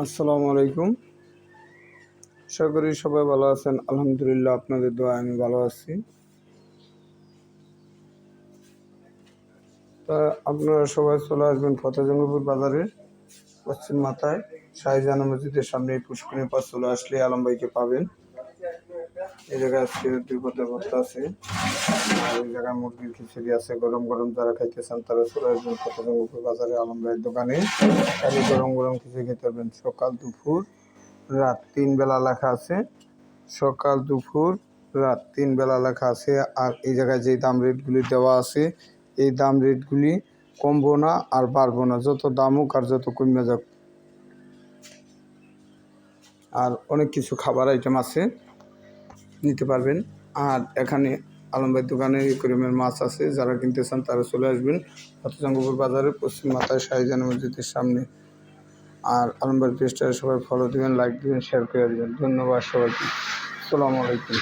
আসসালামু আলাইকুম। আশা করি সবাই ভালো আছেন। আলহামদুলিল্লাহ, আপনাদের দোয়ায় আমি ভালো আছি। তা আপনারা সবাই চলে আসবেন ফতেজঙ্গিপুর বাজারের পশ্চিম মাথায় শাহজাহান মসজিদের সামনে পুষ্করিণীর পাশ চলে আসলে আলম ভাইকে পাবেন। এই জায়গায় আজকে 2 পদের ভর্তা আছে, আর এই জায়গায় মুরগির খিচুড়ি আছে। গরম গরম যারা খাইতে চান তারা চলে আসবেন ফতেজঙ্গিপুর বাজারে আলম ভাইয়ের দোকানে। খালি গরম গরম খিচুড়ি খেতে পারবেন। সকাল, দুপুর, রাত 3 বেলা লেখা আছে। সকাল, দুপুর, রাত 3 বেলা লেখা আছে। আর এই জায়গায় যে দাম রেটগুলি দেওয়া আছে, এই দাম রেটগুলি কমবো না আর বাড়বো না। যত দাম হোক আর যত কমে যাক। আর অনেক কিছু খাবার আইটেম আছে, নিতে পারবেন। আর এখানে আলম ভাইয়ের দোকানে করিমের মাছ আছে। যারা কিনতে চান তারা চলে আসবেন ফতেজঙ্গিপুর বাজারের পশ্চিম মাথায় শাহজাহান মসজিদের সামনে। আর আলম ভাইয়ের পেজটা সবাই ফলো দিবেন, লাইক দিবেন, শেয়ার করে দিবেন। ধন্যবাদ সবাইকে। আসসালামু আলাইকুম।